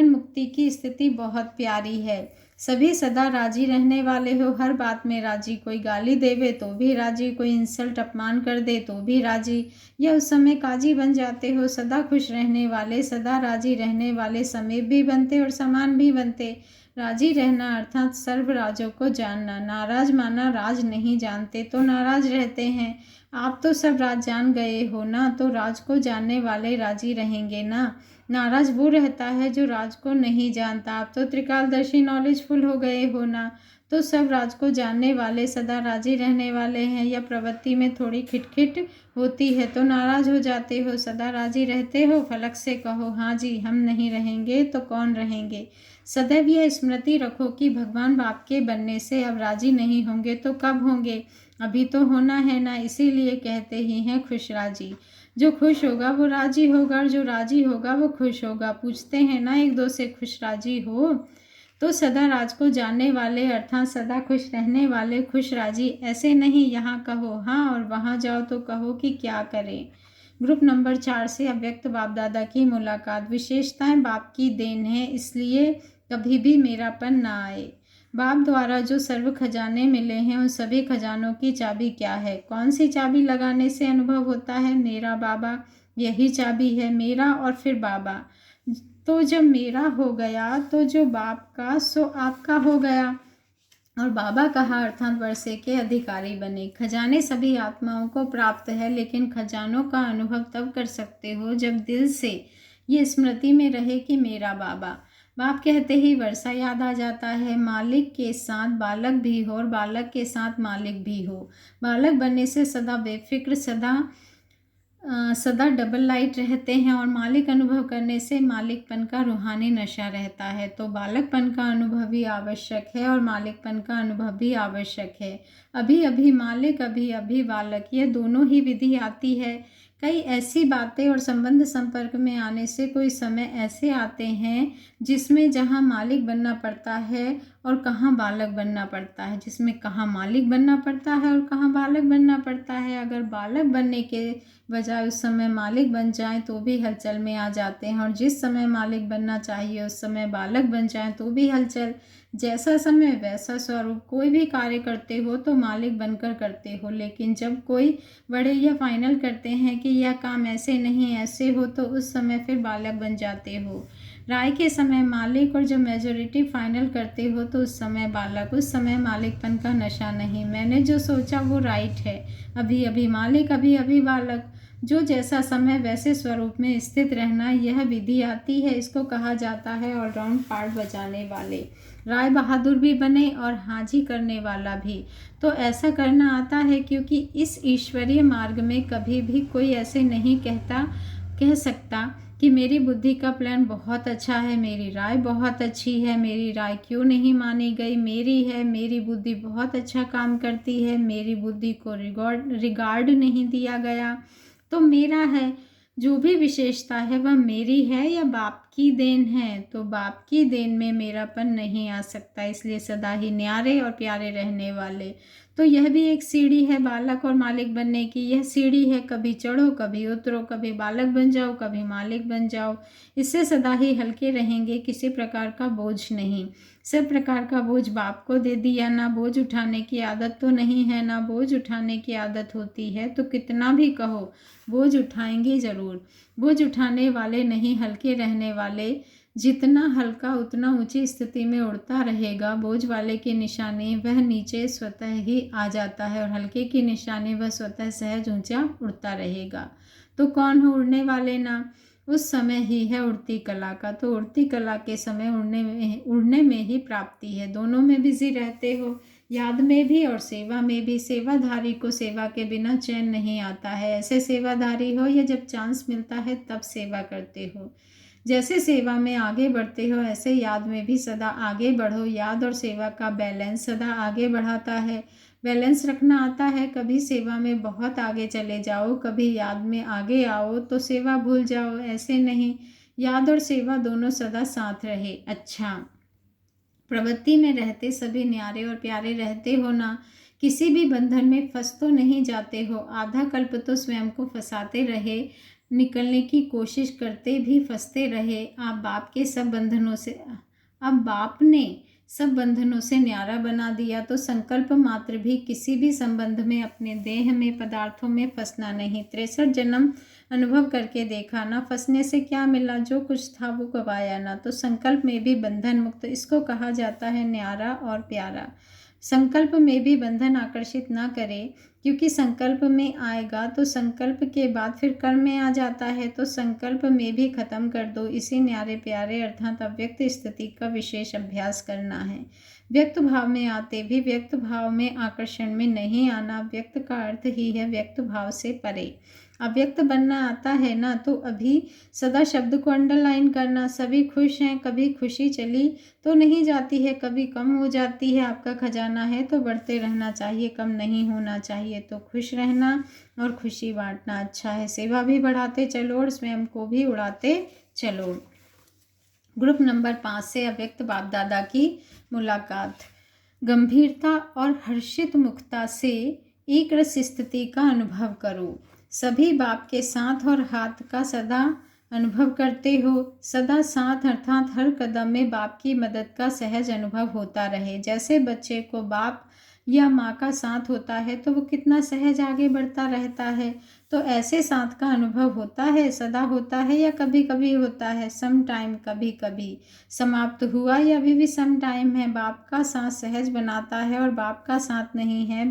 मुक्ति की स्थिति बहुत प्यारी है। सभी सदा राजी रहने वाले हो, हर बात में राजी। कोई गाली देवे तो भी राजी, कोई इंसल्ट अपमान कर दे तो भी राजी। यह उस समय काजी बन जाते हो। सदा खुश रहने वाले, सदा राजी रहने वाले समीप भी बनते और समान भी बनते। राजी रहना अर्थात सर्व राजों को जानना। नाराज माना राज नहीं जानते तो नाराज रहते हैं। आप तो सब राज जान गए हो ना, तो राज को जानने वाले राजी रहेंगे ना। नाराज वो रहता है जो राज को नहीं जानता। आप तो त्रिकालदर्शी नॉलेजफुल हो गए हो ना, तो सब राज को जानने वाले सदा राजी रहने वाले हैं। या प्रवृत्ति में थोड़ी खिटखिट होती है तो नाराज हो जाते हो। सदा राजी रहते हो, फलक से कहो हाँ जी, हम नहीं रहेंगे तो कौन रहेंगे। सदैव यह स्मृति रखो कि भगवान बाप के बनने से अब राजी नहीं होंगे तो कब होंगे, अभी तो होना है ना। इसीलिए कहते ही हैं खुश राजी। जो खुश होगा वो राजी होगा और जो राजी होगा वो खुश होगा। पूछते हैं ना एक दो से, खुश राजी हो। तो सदा राज को जानने वाले अर्थात सदा खुश रहने वाले खुश राजी, ऐसे नहीं यहाँ कहो हाँ और वहाँ जाओ तो कहो कि क्या करें। ग्रुप नंबर 4 से अव्यक्त बाप दादा की मुलाकात। विशेषताएं बाप की देन है, इसलिए कभी भी मेरापन ना आए। बाप द्वारा जो सर्व खजाने मिले हैं उन सभी खजानों की चाबी क्या है। कौन सी चाबी लगाने से अनुभव होता है, मेरा बाबा, यही चाबी है। मेरा और फिर बाबा। तो जब मेरा हो गया तो जो बाप का सो आपका हो गया। और बाबा कहा अर्थात वर्षे के अधिकारी बने। खजाने सभी आत्माओं को प्राप्त है, लेकिन खजानों का अनुभव तब कर सकते हो जब दिल से ये स्मृति में रहे कि मेरा बाबा। बाप कहते ही वर्षा याद आ जाता है। मालिक के साथ बालक भी हो और बालक के साथ मालिक भी हो। बालक बनने से सदा बेफिक्र, सदा डबल लाइट रहते हैं और मालिक अनुभव करने से मालिकपन का रूहानी नशा रहता है। तो बालकपन का अनुभव भी आवश्यक है और मालिकपन का अनुभव भी आवश्यक है। अभी अभी मालिक, अभी अभी बालक, यह दोनों ही विधि आती है। कई ऐसी बातें और संबंध संपर्क में आने से कोई समय ऐसे आते हैं जिसमें जहाँ मालिक बनना पड़ता है और कहाँ बालक बनना पड़ता है, जिसमें कहाँ मालिक बनना पड़ता है और कहाँ बालक बनना पड़ता है। अगर बालक बनने के बजाय उस समय मालिक बन जाएं तो भी हलचल में आ जाते हैं, और जिस समय मालिक बनना चाहिए उस समय बालक बन जाएं तो भी हलचल। जैसा समय वैसा स्वरूप। कोई भी कार्य करते हो तो मालिक बनकर करते हो, लेकिन जब कोई बड़े यह फाइनल करते हैं कि यह काम ऐसे नहीं ऐसे हो तो उस समय फिर बालक बन जाते हो। राय के समय मालिक, और जब मेजोरिटी फाइनल करते हो तो उस समय बालक। उस समय मालिकपन का नशा नहीं। मैंने जो सोचा वो राइट है। अभी अभी मालिक, अभी अभी बालक। जो जैसा समय वैसे स्वरूप में स्थित रहना, यह विधि आती है। इसको कहा जाता है ऑलराउंड पार्ट बजाने वाले। राय बहादुर भी बने और हाजी करने वाला भी। तो ऐसा करना आता है क्योंकि इस ईश्वरीय मार्ग में कभी भी कोई ऐसे नहीं कह सकता कि मेरी बुद्धि का प्लान बहुत अच्छा है, मेरी राय बहुत अच्छी है, मेरी राय क्यों नहीं मानी गई, मेरी है, मेरी बुद्धि बहुत अच्छा काम करती है, मेरी बुद्धि को रिगार्ड नहीं दिया गया तो मेरा है। जो भी विशेषता है वह मेरी है या बाप की देन है। तो बाप की देन में मेरापन नहीं आ सकता, इसलिए सदा ही न्यारे और प्यारे रहने वाले। तो यह भी एक सीढ़ी है बालक और मालिक बनने की। यह सीढ़ी है, कभी चढ़ो कभी उतरो, कभी बालक बन जाओ कभी मालिक बन जाओ। इससे सदा ही हल्के रहेंगे, किसी प्रकार का बोझ नहीं। सब प्रकार का बोझ बाप को दे दिया। ना बोझ उठाने की आदत तो नहीं है, ना बोझ उठाने की आदत होती है तो कितना भी कहो बोझ उठाएंगे जरूर। बोझ उठाने वाले नहीं, हल्के रहने वाले जितना हल्का उतना ऊंची स्थिति में उड़ता रहेगा। बोझ वाले की निशानी वह नीचे स्वतः ही आ जाता है और हल्के की निशानी वह स्वतः सहज ऊंचा उड़ता रहेगा। तो कौन हो उड़ने वाले ना? उस समय ही है उड़ती कला का। तो उड़ती कला के समय उड़ने में ही प्राप्ति है। दोनों में बिजी रहते हो, याद में भी और सेवा में भी। सेवाधारी को सेवा के बिना चैन नहीं आता है। ऐसे सेवाधारी हो या जब चांस मिलता है तब सेवा करते हो। जैसे सेवा में आगे बढ़ते हो ऐसे याद में भी सदा आगे बढ़ो। याद और सेवा का बैलेंस सदा आगे बढ़ाता है। बैलेंस रखना आता है। कभी सेवा में बहुत आगे चले जाओ, कभी याद में आगे आओ तो सेवा भूल जाओ। ऐसे नहीं, याद और सेवा दोनों सदा साथ रहे। अच्छा, प्रवृत्ति में रहते सभी न्यारे और प्यारे रहते हो ना? किसी भी बंधन में फंस तो नहीं जाते हो? आधा कल्प तो स्वयं को फंसाते रहे, निकलने की कोशिश करते भी फंसते रहे। आप बाप के सब बंधनों से अब बाप ने सब बंधनों से न्यारा बना दिया तो संकल्प मात्र भी किसी भी संबंध में, अपने देह में, पदार्थों में फंसना नहीं। 63 जन्म अनुभव करके देखा ना, फंसने से क्या मिला? जो कुछ था वो गवाया ना। तो संकल्प में भी बंधन मुक्त, इसको कहा जाता है न्यारा और प्यारा। संकल्प में भी बंधन आकर्षित ना करे, क्योंकि संकल्प में आएगा तो संकल्प के बाद फिर कर्म में आ जाता है। तो संकल्प में भी खत्म कर दो। इसी न्यारे प्यारे अर्थात अव्यक्त स्थिति का विशेष अभ्यास करना है। व्यक्त भाव में आते भी व्यक्त भाव में आकर्षण में नहीं आना। व्यक्त का अर्थ ही है व्यक्त भाव से परे। अव्यक्त बनना आता है ना, तो अभी सदा शब्द को अंडरलाइन करना। सभी खुश हैं, कभी खुशी चली तो नहीं जाती है, कभी कम हो जाती है। आपका खजाना है तो बढ़ते रहना चाहिए, कम नहीं होना चाहिए। तो खुश रहना और खुशी बांटना अच्छा है। सेवा भी बढ़ाते चलो और स्वयं को भी उड़ाते चलो। ग्रुप नंबर 5 से अव्यक्त बाप दादा की मुलाकात। गंभीरता और हर्षित मुखता से एक रस स्थिति का अनुभव करो। सभी बाप के साथ और हाथ का सदा अनुभव करते हो। सदा साथ अर्थात हर कदम में बाप की मदद का सहज अनुभव होता रहे। जैसे बच्चे को बाप या माँ का साथ होता है तो वो कितना सहज आगे बढ़ता रहता है। तो ऐसे साथ का अनुभव होता है, सदा होता है या कभी कभी होता है? सम टाइम, कभी कभी समाप्त हुआ या अभी भी सम टाइम है। बाप का साथ सहज बनाता है और बाप का साथ नहीं है,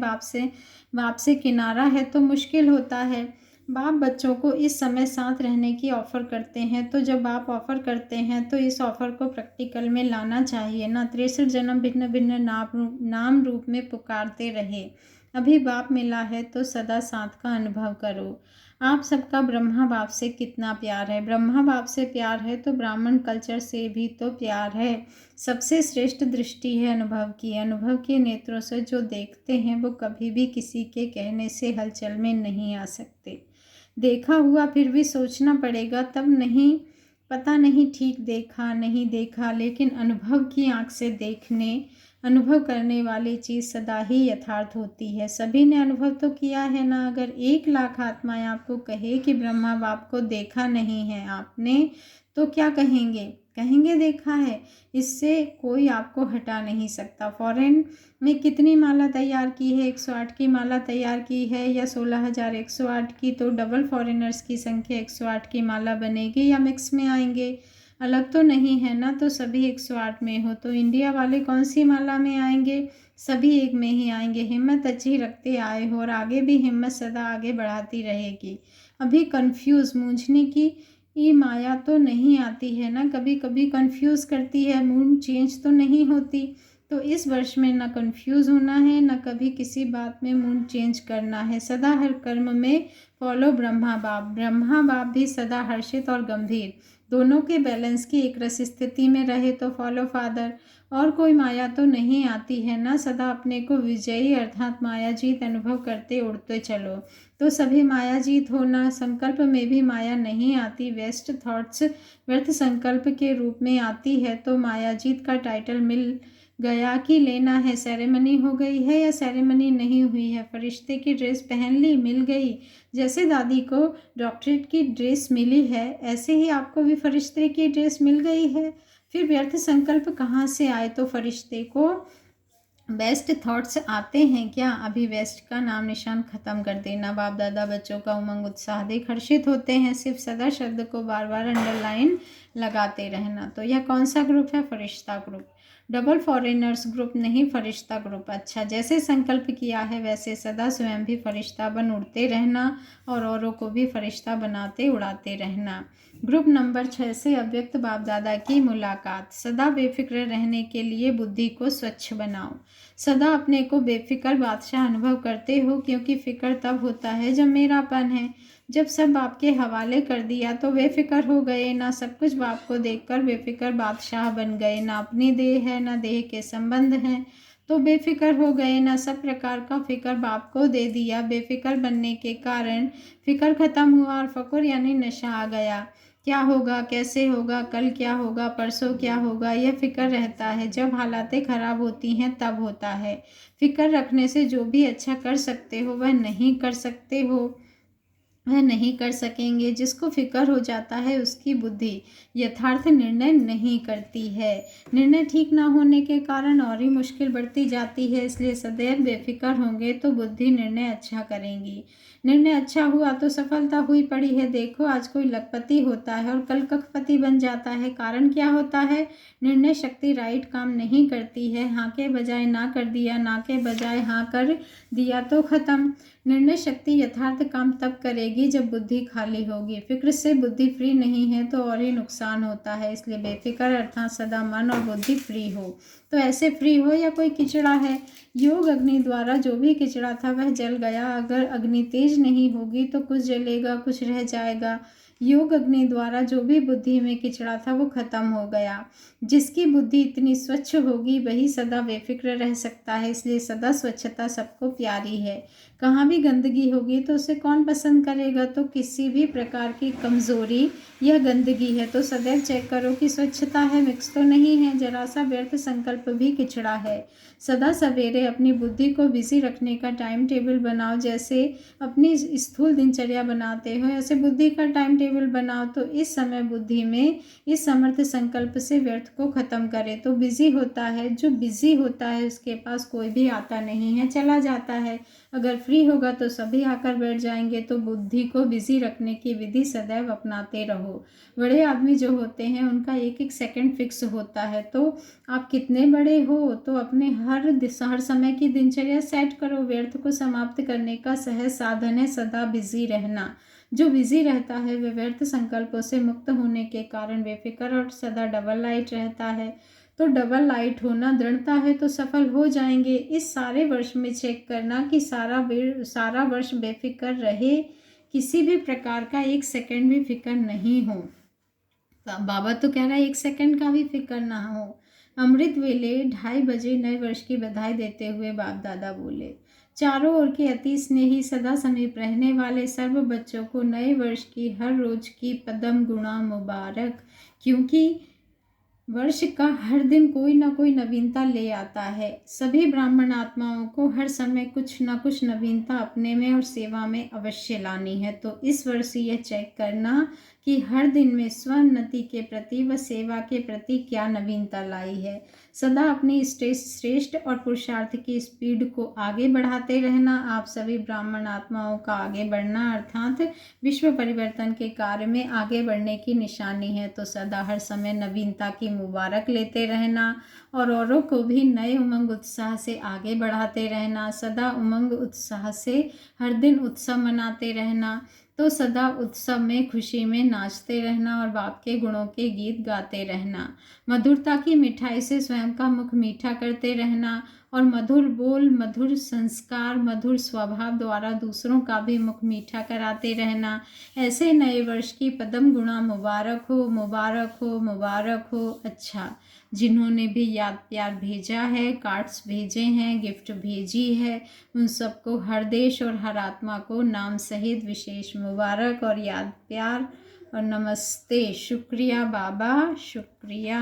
बाप से किनारा है तो मुश्किल होता है। बाप बच्चों को इस समय साथ रहने की ऑफ़र करते हैं, तो जब आप ऑफ़र करते हैं तो इस ऑफ़र को प्रैक्टिकल में लाना चाहिए ना। 63 जन्म भिन्न भिन्न नाम रूप में पुकारते रहे। अभी बाप मिला है तो सदा साथ का अनुभव करो। आप सबका ब्रह्मा बाप से कितना प्यार है? ब्रह्मा बाप से प्यार है तो ब्राह्मण कल्चर से भी तो प्यार है। सबसे श्रेष्ठ दृष्टि है अनुभव की। अनुभव के नेत्रों से जो देखते हैं वो कभी भी किसी के कहने से हलचल में नहीं आ सकते। देखा हुआ फिर भी सोचना पड़ेगा, तब नहीं पता नहीं ठीक देखा नहीं देखा, लेकिन अनुभव की आंख से अनुभव करने वाली चीज़ सदा ही यथार्थ होती है। सभी ने अनुभव तो किया है ना। अगर 1,00,000 आत्माएं आपको कहे कि ब्रह्मा बाप को देखा नहीं है आपने, तो क्या कहेंगे? कहेंगे देखा है। इससे कोई आपको हटा नहीं सकता। फॉरेन में कितनी माला तैयार की है? 108 की माला तैयार की है या 16,108 की? तो डबल फॉरेनर्स की संख्या 108 की माला बनेगी या मिक्स में आएंगे? अलग तो नहीं है ना। तो सभी 108 में हो। तो इंडिया वाले कौन सी माला में आएंगे? सभी एक में ही आएंगे। हिम्मत अच्छी रखते आए हो और आगे भी हिम्मत सदा आगे बढ़ाती रहेगी। अभी मूझने की ये माया तो नहीं आती है ना। कभी कभी कंफ्यूज करती है, मूड चेंज तो नहीं होती। तो इस वर्ष में ना कंफ्यूज होना है, ना कभी किसी बात में मूड चेंज करना है। सदा हर कर्म में फॉलो ब्रह्मा बाप। ब्रह्मा बाप भी सदा हर्षित और गंभीर, दोनों के बैलेंस की एक रस स्थिति में रहे तो फॉलो फादर। और कोई माया तो नहीं आती है ना। सदा अपने को विजयी अर्थात माया जीत अनुभव करते उड़ते चलो। तो सभी माया जीत होना। संकल्प में भी माया नहीं आती। वेस्ट थॉट्स व्यर्थ संकल्प के रूप में आती है तो माया जीत का टाइटल मिल गया कि लेना है। सेरेमनी हो गई है या सेरेमनी नहीं हुई है? फरिश्ते की ड्रेस पहन ली, मिल गई। जैसे दादी को डॉक्टरेट की ड्रेस मिली है, ऐसे ही आपको भी फरिश्ते की ड्रेस मिल गई है। फिर व्यर्थ संकल्प कहाँ से आए? तो फरिश्ते को बेस्ट थॉट्स आते हैं क्या? अभी वेस्ट का नाम निशान ख़त्म कर देना। बाप दादा बच्चों का उमंग उत्साह देख हर्षित होते हैं। सिर्फ सदा शब्द को बार बार अंडरलाइन लगाते रहना। तो यह कौन सा ग्रुप है? फरिश्ता ग्रुप। डबल फॉरेनर्स ग्रुप नहीं, फरिश्ता ग्रुप। अच्छा, जैसे संकल्प किया है वैसे सदा स्वयं भी फरिश्ता बन उड़ते रहना और औरों को भी फरिश्ता बनाते उड़ाते रहना। ग्रुप नंबर 6 से अव्यक्त बाप दादा की मुलाकात। सदा बेफिक्र रहने के लिए बुद्धि को स्वच्छ बनाओ। सदा अपने को बेफिक्र बादशाह अनुभव करते हो, क्योंकि फिक्र तब होता है जब मेरापन है। जब सब बाप के हवाले कर दिया तो बेफिक्र हो गए ना, सब कुछ बाप को देखकर बेफिक्र बादशाह बन गए। ना अपनी देह है ना देह के संबंध हैं तो बेफिक्र हो गए। ना सब प्रकार का फिक्र बाप को दे दिया। बेफिक्र बनने के कारण फिक्र खत्म हुआ और फकुर यानी नशा आ गया। क्या होगा, कैसे होगा, कल क्या होगा, परसों क्या होगा, यह फिक्र रहता है। जब हालातें खराब होती हैं तब होता है। फिक्र रखने से जो भी अच्छा कर सकते हो वह नहीं कर सकते हो, वह नहीं कर सकेंगे। जिसको फिक्र हो जाता है उसकी बुद्धि यथार्थ निर्णय नहीं करती है। निर्णय ठीक ना होने के कारण और ही मुश्किल बढ़ती जाती है। इसलिए सदैव बेफिक्र होंगे तो बुद्धि निर्णय अच्छा करेंगी। निर्णय अच्छा हुआ तो सफलता हुई पड़ी है। देखो, आज कोई लखपति होता है और कल कखपति बन जाता है। कारण क्या होता है? निर्णय शक्ति राइट काम नहीं करती है। हाँ के बजाय ना कर दिया, ना के बजाय हाँ कर दिया तो खत्म। निर्णय शक्ति यथार्थ काम तब करेगी जब बुद्धि खाली होगी। फिक्र से बुद्धि फ्री नहीं है तो और ही नुकसान होता है। इसलिए बेफिक्र अर्थात सदा मन और बुद्धि फ्री हो। तो ऐसे फ्री हो या कोई किचड़ा है। योग अग्नि द्वारा जो भी किचड़ा था वह जल गया। अगर अग्नि तेज नहीं होगी तो कुछ जलेगा, कुछ रह जाएगा। योग अग्नि द्वारा जो भी बुद्धि में किचड़ा था वो खत्म हो गया। जिसकी बुद्धि इतनी स्वच्छ होगी वही सदा बेफिक्र रह सकता है। इसलिए सदा स्वच्छता सबको प्यारी है। कहाँ भी गंदगी होगी तो उसे कौन पसंद करेगा? तो किसी भी प्रकार की कमज़ोरी या गंदगी है तो सदैव चेक करो कि स्वच्छता है, मिक्स तो नहीं है। जरा सा व्यर्थ संकल्प भी किचड़ा है। सदा सवेरे अपनी बुद्धि को बिजी रखने का टाइम टेबल बनाओ। जैसे अपनी स्थूल दिनचर्या बनाते हो ऐसे बुद्धि का टाइम टेबल बनाओ। तो इस समय बुद्धि में इस समर्थ संकल्प से व्यर्थ को खत्म करे। तो बिजी होता है, जो बिजी होता है उसके पास कोई भी आता नहीं है, चला जाता है। अगर फ्री होगा तो सभी आकर बैठ जाएंगे। तो बुद्धि को बिजी रखने की विधि सदैव अपनाते रहो। बड़े आदमी जो होते हैं उनका एक एक सेकंड फिक्स होता है। तो आप कितने बड़े हो तो अपने हर समय की दिनचर्या सेट करो। व्यर्थ को समाप्त करने का सहज साधन है सदा बिजी रहना। जो बिजी रहता है वह व्यर्थ संकल्पों से मुक्त होने के कारण बेफिक्र और सदा डबल लाइट रहता है। तो डबल लाइट होना दृढ़ता है तो सफल हो जाएंगे। इस सारे वर्ष में चेक करना कि सारा वर्ष बेफिक्र रहे, किसी भी प्रकार का एक सेकंड भी फिक्र नहीं हो। बाबा तो कह रहा है एक सेकंड का भी फिक्र ना हो। अमृत वेले 2:30 बजे नए वर्ष की बधाई देते हुए बाप दादा बोले, चारों ओर के अति स्नेही सदा समीप रहने वाले सर्व बच्चों को नए वर्ष की हर रोज की पदम गुणा मुबारक। क्योंकि वर्ष का हर दिन कोई ना कोई नवीनता ले आता है। सभी ब्राह्मण आत्माओं को हर समय कुछ ना कुछ नवीनता अपने में और सेवा में अवश्य लानी है। तो इस वर्ष यह चेक करना कि हर दिन में स्वोन्नति के प्रति व सेवा के प्रति क्या नवीनता लाई है। सदा अपनी श्रेष्ठ और पुरुषार्थ की स्पीड को आगे बढ़ाते रहना। आप सभी ब्राह्मण आत्माओं का आगे बढ़ना अर्थात विश्व परिवर्तन के कार्य में आगे बढ़ने की निशानी है। तो सदा हर समय नवीनता की मुबारक लेते रहना और औरों को भी नए उमंग उत्साह से आगे बढ़ाते रहना। सदा उमंग उत्साह से हर दिन उत्सव मनाते रहना। तो सदा उत्सव में खुशी में नाचते रहना और बाप के गुणों के गीत गाते रहना। मधुरता की मिठाई से स्वयं का मुख मीठा करते रहना और मधुर बोल, मधुर संस्कार, मधुर स्वभाव द्वारा दूसरों का भी मुख मीठा कराते रहना। ऐसे नए वर्ष की पदम गुणा मुबारक हो, मुबारक हो, मुबारक हो। अच्छा, जिन्होंने भी याद प्यार भेजा है, कार्ड्स भेजे हैं, गिफ्ट भेजी है, उन सबको हर देश और हर आत्मा को नाम सहित विशेष मुबारक और याद प्यार और नमस्ते। शुक्रिया बाबा, शुक्रिया।